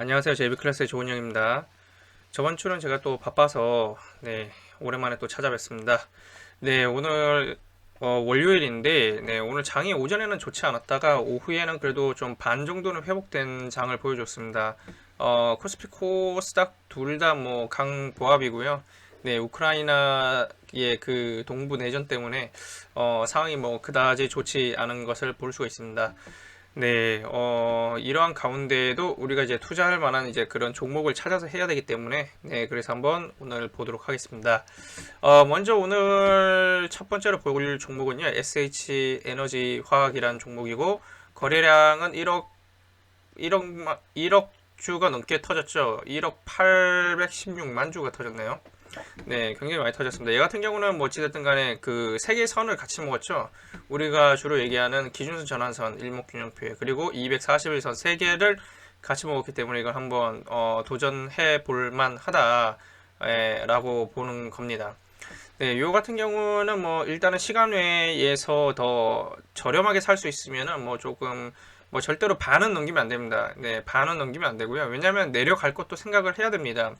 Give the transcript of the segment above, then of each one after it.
안녕하세요. JB클래스의 조은영입니다. 저번 주는 제가 또 바빠서 오랜만에 또 찾아뵙습니다. 오늘 월요일인데 오늘 장이 오전에는 좋지 않았다가 오후에는 그래도 좀 반 정도는 회복된 장을 보여줬습니다. 코스피 코스닥 둘 다 뭐 강보합이고요. 우크라이나의 그 동부 내전 때문에 상황이 뭐 그다지 좋지 않은 것을 볼 수가 있습니다. 이러한 가운데에도 우리가 이제 투자할 만한 이제 그런 종목을 찾아서 해야 되기 때문에, 그래서 한번 오늘 보도록 하겠습니다. 먼저 오늘 첫 번째로 볼 종목은요, SH 에너지 화학이라는 종목이고, 거래량은 1억 주가 넘게 터졌죠. 1억 816만 주가 터졌네요. 굉장히 많이 터졌습니다. 얘 같은 경우는 뭐 어찌됐든 간에 그 세계 선을 같이 먹었죠. 우리가 주로 얘기하는 기준선 전환선, 일목균형표, 그리고 241선 세 개를 같이 먹었기 때문에 이걸 한번 도전해 볼 만하다라고 보는 겁니다. 요 같은 경우는 뭐 일단은 시간 외에서 더 저렴하게 살 수 있으면은 뭐 조금 뭐 절대로 반은 넘기면 안 됩니다. 반은 넘기면 안 되고요. 왜냐면 내려갈 것도 생각을 해야 됩니다.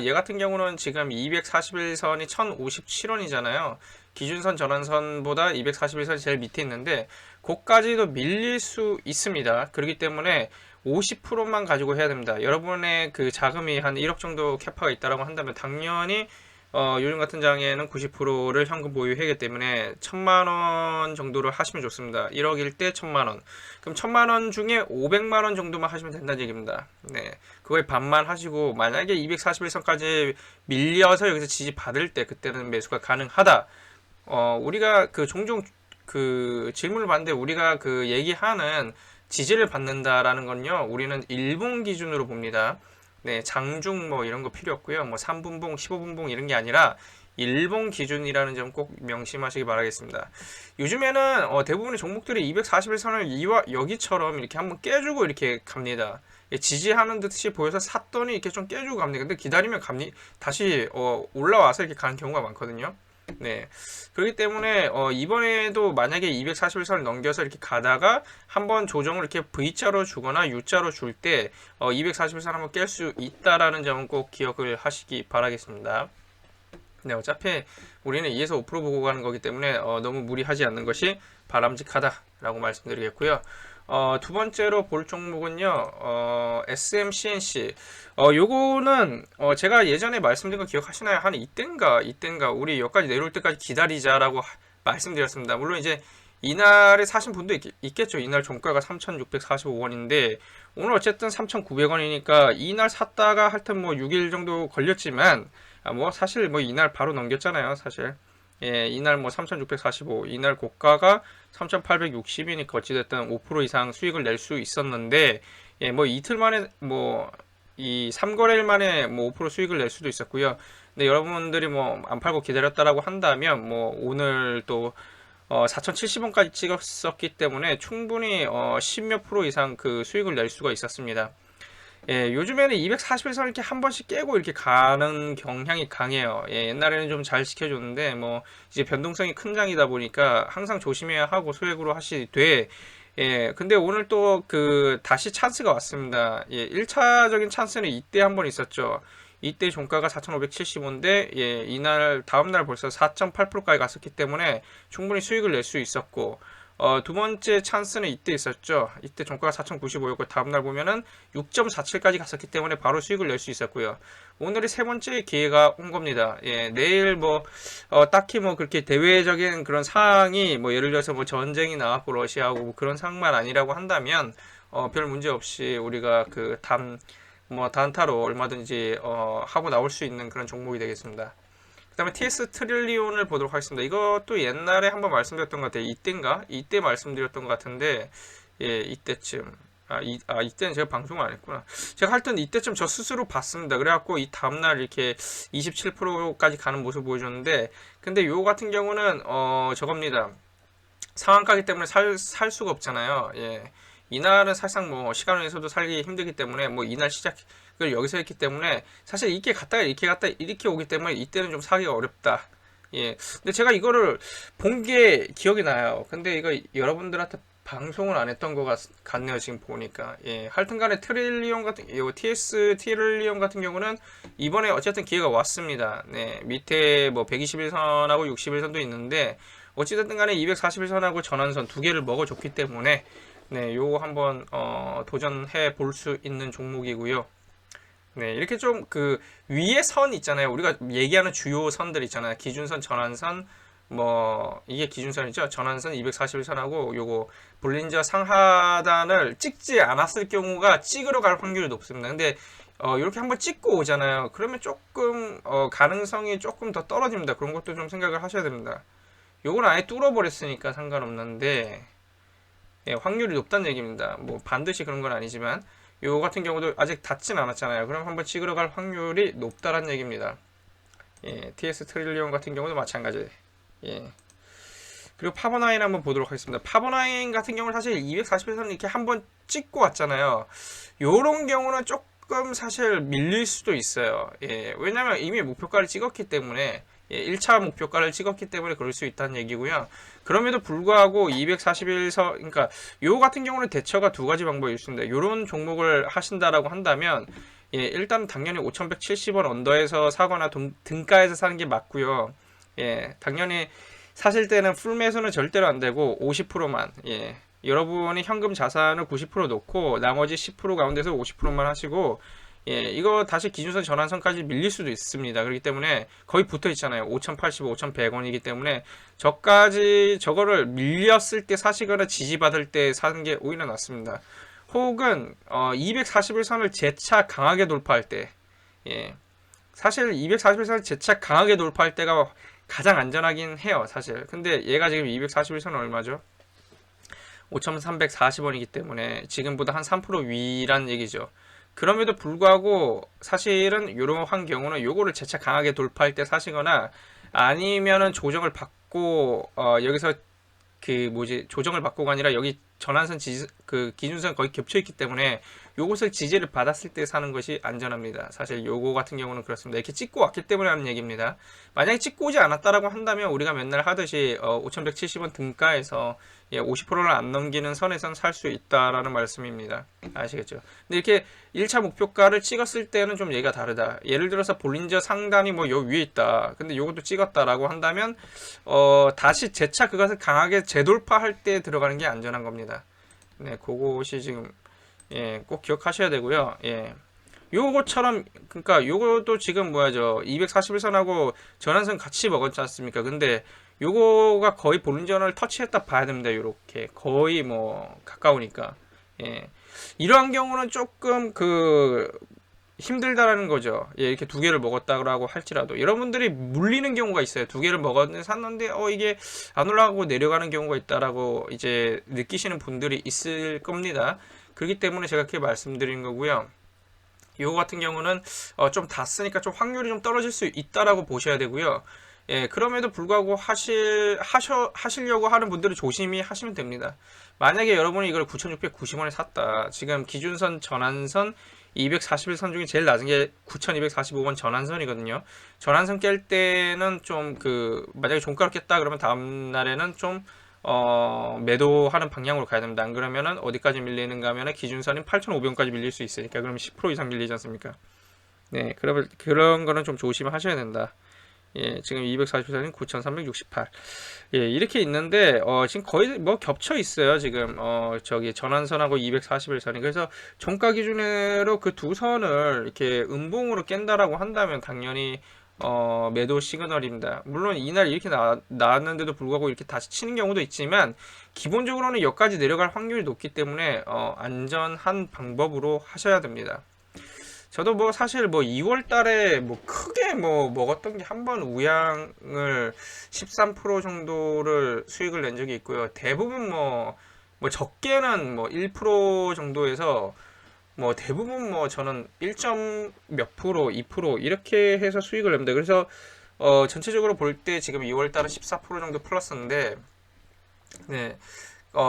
얘 같은 경우는 지금 241선이 1057원이잖아요. 기준선 전환선보다 241선이 제일 밑에 있는데, 그까지도 밀릴 수 있습니다. 그렇기 때문에 50%만 가지고 해야 됩니다. 여러분의 그 자금이 한 1억 정도 캐파가 있다라고 한다면 당연히 요즘 같은 장에는 90%를 현금 보유하기 때문에 1000만원 정도를 하시면 좋습니다. 1억일 때 1000만원. 그럼 1000만원 중에 500만원 정도만 하시면 된다는 얘기입니다. 그거의 반만 하시고, 만약에 241선까지 밀려서 여기서 지지 받을 때 그때는 매수가 가능하다. 우리가 그 종종 그 질문을 받는데, 우리가 그 얘기하는 지지를 받는다라는 건요, 우리는 일본 기준으로 봅니다. 장중 뭐 이런 거 필요 없고요. 뭐 3분봉, 15분봉 이런 게 아니라 일본 기준이라는 점 꼭 명심하시기 바라겠습니다. 요즘에는 대부분의 종목들이 241선을 이와 여기처럼 이렇게 한번 깨주고 이렇게 갑니다. 지지하는 듯이 보여서 샀더니 이렇게 좀 깨주고 갑니다. 근데 기다리면 다시 올라와서 이렇게 가는 경우가 많거든요. 그렇기 때문에 이번에도 만약에 241선을 넘겨서 이렇게 가다가 한번 조정을 이렇게 V자로 주거나 U자로 줄 때 241선 한번 깰 수 있다라는 점은 꼭 기억을 하시기 바라겠습니다. 어차피 우리는 2에서 5% 보고 가는 거기 때문에 너무 무리하지 않는 것이 바람직하다라고 말씀드리겠고요. 두 번째로 볼 종목은요, SMCNC. 요거는, 제가 예전에 말씀드린 거 기억하시나요? 한 이땐가, 우리 여기까지 내려올 때까지 기다리자라고 말씀드렸습니다. 물론 이제, 이날에 사신 분도 있겠죠. 이날 종가가 3,645원인데, 오늘 어쨌든 3,900원이니까, 이날 샀다가 하여튼 뭐 6일 정도 걸렸지만, 뭐 사실 뭐 이날 바로 넘겼잖아요, 사실. 이날 뭐 3,645, 이날 고가가 3,860이니까 어찌됐든 5% 이상 수익을 낼 수 있었는데, 뭐 이틀 만에 뭐 이 3거래일 만에 뭐 5% 수익을 낼 수도 있었고요. 근데 여러분들이 뭐 안 팔고 기다렸다라고 한다면 뭐 오늘 또 4,070원까지 찍었었기 때문에 충분히 10몇 프로 이상 그 수익을 낼 수가 있었습니다. 요즘에는 241선 이렇게 한 번씩 깨고 이렇게 가는 경향이 강해요. 옛날에는 좀 잘 지켜줬는데, 뭐, 이제 변동성이 큰 장이다 보니까 항상 조심해야 하고 소액으로 하시되, 근데 오늘 또 다시 찬스가 왔습니다. 1차적인 찬스는 이때 한 번 있었죠. 이때 종가가 4,575인데, 이날, 다음날 벌써 4.8%까지 갔었기 때문에 충분히 수익을 낼 수 있었고, 두 번째 찬스는 이때 있었죠. 이때 종가가 4,095였고 다음날 보면은 6.47까지 갔었기 때문에 바로 수익을 낼 수 있었고요. 오늘이 세 번째 기회가 온 겁니다. 내일 뭐 딱히 뭐 그렇게 대외적인 그런 상황이 뭐 예를 들어서 뭐 전쟁이 나왔고 러시아하고 뭐 그런 상황만 아니라고 한다면 별 문제 없이 우리가 뭐 단타로 얼마든지 하고 나올 수 있는 그런 종목이 되겠습니다. 그 다음에 TS 트릴리온을 보도록 하겠습니다. 이것도 옛날에 한번 말씀드렸던 것 같아요. 이때 말씀드렸던 것 같은데, 이때쯤. 이때는 제가 방송을 안 했구나. 제가 하여튼 이때쯤 저 스스로 봤습니다. 그래갖고 이 다음날 이렇게 27%까지 가는 모습 보여줬는데, 근데 요 같은 경우는, 저겁니다. 상한가기 때문에 살 수가 없잖아요. 이날은 사실상 뭐 시간에서도 살기 힘들기 때문에 뭐 이날 시작을 여기서 했기 때문에 사실 이렇게 갔다가 이렇게 오기 때문에 이때는 좀 사기가 어렵다. 근데 제가 이거를 본 게 기억이 나요. 근데 이거 여러분들한테 방송을 안 했던 것 같네요. 지금 보니까. 예, 하여튼간에 트릴리온 같은 요 TS 트릴리온 같은 경우는 이번에 어쨌든 기회가 왔습니다. 네, 밑에 뭐 121선하고 61선도 있는데 어찌됐든 간에 241선하고 전환선 두 개를 먹어줬기 때문에 네, 요거 한번 도전해 볼 수 있는 종목이고요. 네, 이렇게 좀 그 위에 선 있잖아요. 우리가 얘기하는 주요 선들 있잖아요. 기준선, 전환선, 뭐 이게 기준선이죠. 전환선 241선하고 요거 볼린저 상하단을 찍지 않았을 경우가 찍으러 갈 확률이 높습니다. 근데 이렇게 한번 찍고 오잖아요. 그러면 조금 가능성이 조금 더 떨어집니다. 그런 것도 좀 생각을 하셔야 됩니다. 요건 아예 뚫어버렸으니까 상관없는데 예, 확률이 높다는 얘기입니다. 뭐 반드시 그런 건 아니지만 요 같은 경우도 아직 닿진 않았잖아요. 그럼 한번 찍으러 갈 확률이 높다는 얘기입니다. 예, TS 트릴리온 같은 경우도 마찬가지. 예. 그리고 파버나인 한번 보도록 하겠습니다. 파버나인 같은 경우는 사실 240에서는 이렇게 한번 찍고 왔잖아요. 요런 경우는 조금 사실 밀릴 수도 있어요. 예, 왜냐면 이미 목표가를 찍었기 때문에 예, 1차 목표가를 찍었기 때문에 그럴 수 있다는 얘기고요. 그럼에도 불구하고 241서 그러니까 요 같은 경우는 대처가 두 가지 방법이 있습니다. 요런 종목을 하신다라고 한다면 예, 일단 당연히 5170원 언더에서 사거나 등가에서 사는 게 맞고요. 예, 당연히 사실 때는 풀 매수는 절대로 안 되고 50%만 예. 여러분이 현금 자산을 90% 놓고 나머지 10% 가운데서 50%만 하시고 예, 이거 다시 기준선 전환선까지 밀릴 수도 있습니다. 그렇기 때문에 거의 붙어 있잖아요. 5,080, 5,100원이기 때문에 저거를 밀렸을 때 사시거나 지지받을 때 사는 게 오히려 낫습니다. 혹은 241선을 재차 강하게 돌파할 때 예, 사실 241선을 재차 강하게 돌파할 때가 가장 안전하긴 해요. 사실 근데 얘가 지금 241선은 얼마죠? 5,340원이기 때문에 지금보다 한 3% 위란 얘기죠. 그럼에도 불구하고 사실은 이러한 경우는 요거를 재차 강하게 돌파할 때 사시거나 아니면은 조정을 받고 여기서 조정을 받고가 아니라 여기 전환선 기준선 거의 겹쳐 있기 때문에 요것을 지지를 받았을 때 사는 것이 안전합니다. 사실 요거 같은 경우는 그렇습니다. 이렇게 찍고 왔기 때문에 하는 얘기입니다. 만약에 찍고 오지 않았다라고 한다면 우리가 맨날 하듯이 5170원 등가에서 50%를 안 넘기는 선에선 살 수 있다라는 말씀입니다. 아시겠죠? 근데 이렇게 1차 목표가를 찍었을 때는 좀 얘기가 다르다. 예를 들어서 볼린저 상단이 뭐 요 위에 있다. 근데 요것도 찍었다라고 한다면 다시 재차 그것을 강하게 재돌파할 때 들어가는 게 안전한 겁니다. 네, 그것이 지금 예, 꼭 기억하셔야 되고요. 예. 요거처럼 그러니까 요것도 지금 뭐야죠? 241선하고 전환선 같이 먹었지 않습니까? 근데 요거가 거의 볼린저를 터치했다 봐야 됩니다. 요렇게 거의 뭐 가까우니까. 예. 이러한 경우는 조금 힘들다라는 거죠. 예, 이렇게 두 개를 먹었다고 할지라도 여러분들이 물리는 경우가 있어요. 두 개를 먹었는데 샀는데 이게 안 올라가고 내려가는 경우가 있다라고 이제 느끼시는 분들이 있을 겁니다. 그렇기 때문에 제가 그렇게 말씀드린 거고요. 이거 같은 경우는 좀 닿았으니까 좀 확률이 좀 떨어질 수 있다라고 보셔야 되고요. 예, 그럼에도 불구하고 하시려고 하는 분들은 조심히 하시면 됩니다. 만약에 여러분이 이걸 9,690원에 샀다. 지금 기준선, 전환선, 241선 중에 제일 낮은 게 9,245원 전환선이거든요. 전환선 깰 때는 좀 만약에 종가를 깼다 그러면 다음 날에는 좀 매도하는 방향으로 가야 됩니다. 안 그러면은 어디까지 밀리는가 하면은 기준선인 8,500원까지 밀릴 수 있으니까 그러면 10% 이상 밀리지 않습니까? 네, 그러면 그런 거는 좀 조심하셔야 된다. 예, 지금 244는 9,368. 예, 이렇게 있는데, 지금 거의 뭐 겹쳐 있어요. 지금, 저기 전환선하고 241선이. 그래서 종가 기준으로 그 두 선을 이렇게 음봉으로 깬다라고 한다면 당연히, 매도 시그널입니다. 물론 이날 이렇게 나왔는데도 불구하고 이렇게 다시 치는 경우도 있지만, 기본적으로는 여기까지 내려갈 확률이 높기 때문에, 안전한 방법으로 하셔야 됩니다. 저도 뭐 사실 뭐 2월 달에 뭐 크게 뭐 먹었던 게 한 번 우양을 13% 정도를 수익을 낸 적이 있고요. 대부분 뭐 적게는 뭐 1% 정도에서 뭐 대부분 뭐 저는 1점 몇 프로, 2% 이렇게 해서 수익을 냅니다. 그래서 전체적으로 볼 때 지금 2월 달은 14% 정도 플러스인데 네.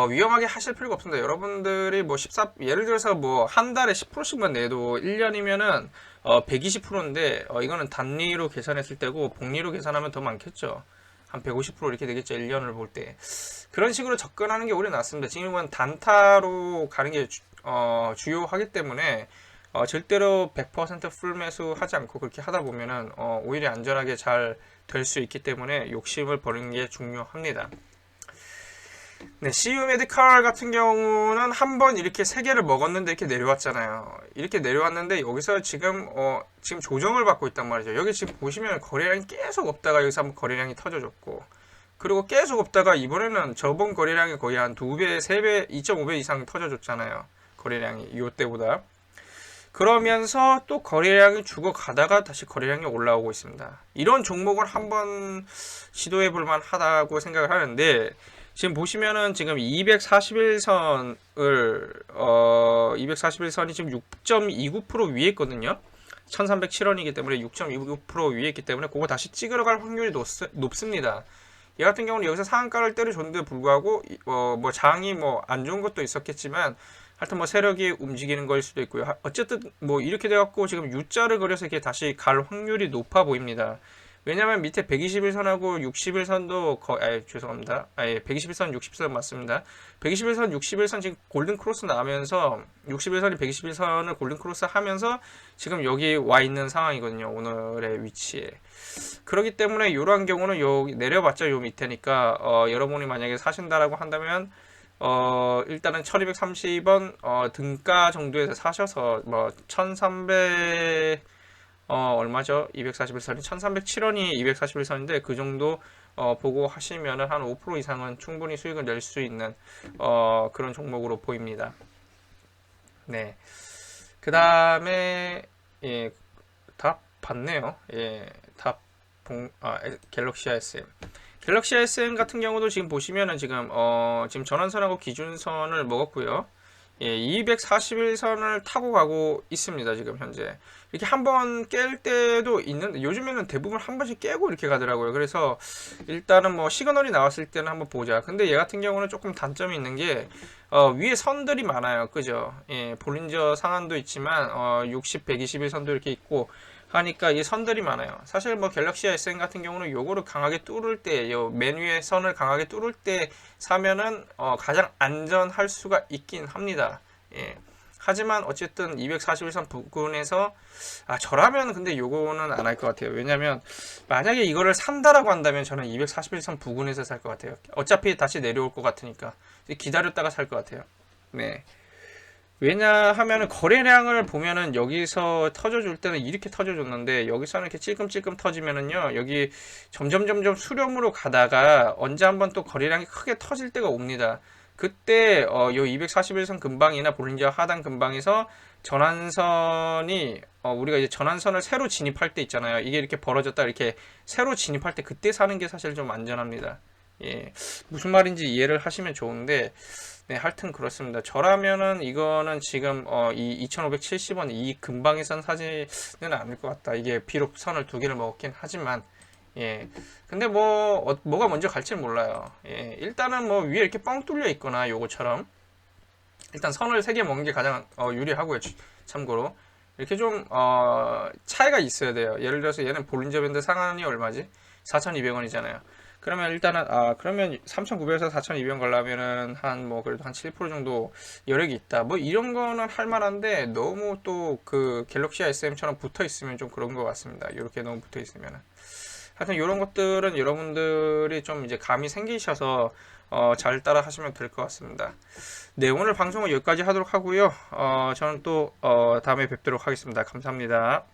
위험하게 하실 필요가 없습니다. 여러분들이 뭐 예를 들어서 뭐 한 달에 10%씩만 내도 1년이면은 120%인데 이거는 단위로 계산했을 때고 복리로 계산하면 더 많겠죠. 한 150% 이렇게 되겠죠. 1년을 볼 때. 그런 식으로 접근하는 게 오히려 낫습니다. 지금은 단타로 가는 게 주요하기 때문에 절대로 100% 풀매수 하지 않고 그렇게 하다 보면은 오히려 안전하게 잘 될 수 있기 때문에 욕심을 버리는 게 중요합니다. 네, CU 메디칼 같은 경우는 한번 이렇게 3개를 먹었는데 이렇게 내려왔잖아요. 이렇게 내려왔는데 여기서 지금 지금 조정을 받고 있단 말이죠. 여기 지금 보시면 거래량이 계속 없다가 여기서 한번 거래량이 터져줬고, 그리고 계속 없다가 이번에는 저번 거래량이 거의 한 2배, 3배, 2.5배 이상 터져줬잖아요. 거래량이 이때보다. 그러면서 또 거래량이 죽어가다가 다시 거래량이 올라오고 있습니다. 이런 종목을 한번 시도해 볼 만하다고 생각을 하는데, 지금 보시면은 지금 241선을 241선이 지금 6.29% 위에 있거든요. 1307원이기 때문에 6.29% 위에 있기 때문에 그거 다시 찍으러 갈 확률이 높습니다. 얘 같은 경우는 여기서 상한가를 때려줬는데 불구하고 뭐 장이 뭐 안 좋은 것도 있었겠지만 하여튼 뭐 세력이 움직이는 거일 수도 있고요. 어쨌든 뭐 이렇게 돼갖고 지금 U자를 그려서 이렇게 다시 갈 확률이 높아 보입니다. 왜냐면 밑에 121선하고 61선도 죄송합니다. 121선, 60선 맞습니다. 121선, 61선 지금 골든 크로스 나면서 61선이 121선을 골든 크로스 하면서 지금 여기 와 있는 상황이거든요. 오늘의 위치에. 그렇기 때문에 이러한 경우는 여기 내려봤자 요 밑에니까 여러분이 만약에 사신다라고 한다면 일단은 1230원 등가 정도에서 사셔서 뭐 1300 얼마죠? 241선이 1307원이 241선인데 그 정도 보고 하시면은 한 5% 이상은 충분히 수익을 낼 수 있는 그런 종목으로 보입니다. 네. 그 다음에 예, 다 봤네요. 예, 갤럭시 SM. 갤럭시 SM 같은 경우도 지금 보시면은 지금 지금 전환선하고 기준선을 먹었고요. 예, 241선을 타고 가고 있습니다. 지금 현재 이렇게 한번 깰 때도 있는데 요즘에는 대부분 한 번씩 깨고 이렇게 가더라고요. 그래서 일단은 뭐 시그널이 나왔을 때는 한번 보자. 근데 얘 같은 경우는 조금 단점이 있는 게 위에 선들이 많아요. 그죠? 예, 볼린저 상한도 있지만 60, 121선도 이렇게 있고 하니까 이 선들이 많아요. 사실 뭐 갤럭시 SM 같은 경우는 요거를 강하게 뚫을 때, 요 맨 위에 선을 강하게 뚫을 때 사면은 가장 안전할 수가 있긴 합니다. 예. 하지만 어쨌든 241선 부근에서 저라면 근데 요거는 안 할 것 같아요. 왜냐면 만약에 이거를 산다라고 한다면 저는 241선 부근에서 살 것 같아요. 어차피 다시 내려올 것 같으니까 기다렸다가 살 것 같아요. 네. 왜냐하면은 거래량을 보면은 여기서 터져줄 때는 이렇게 터져줬는데 여기서는 이렇게 찔끔찔끔 터지면은요, 여기 점점 수렴으로 가다가 언제 한번 또 거래량이 크게 터질 때가 옵니다. 그때 요 241선 근방이나 볼린저 하단 근방에서 전환선이 우리가 이제 전환선을 새로 진입할 때 있잖아요. 이게 이렇게 벌어졌다 이렇게 새로 진입할 때 그때 사는 게 사실 좀 안전합니다. 예, 무슨 말인지 이해를 하시면 좋은데, 네, 하여튼 그렇습니다. 저라면은 이거는 지금 이 2570원 이 근방에선 사지는 않을 것 같다. 이게 비록 선을 2개를 먹었긴 하지만, 예, 근데 뭐가 먼저 갈지 몰라요. 예, 일단은 뭐 위에 이렇게 뻥 뚫려 있거나 요거처럼 일단 선을 3개 먹는 게 가장 유리하고요. 참고로 이렇게 좀 차이가 있어야 돼요. 예를 들어서 얘는 볼린저 밴드 상한이 얼마지? 4,200원이잖아요. 그러면 일단은 그러면 3,900에서 4,200원 가려면은 한 뭐 그래도 한 7% 정도 여력이 있다. 뭐 이런 거는 할 만한데 너무 또 그 갤럭시 SM처럼 붙어 있으면 좀 그런 것 같습니다. 이렇게 너무 붙어 있으면은. 하여튼 이런 것들은 여러분들이 좀 이제 감이 생기셔서 잘 따라 하시면 될 것 같습니다. 네, 오늘 방송은 여기까지 하도록 하고요. 저는 또 다음에 뵙도록 하겠습니다. 감사합니다.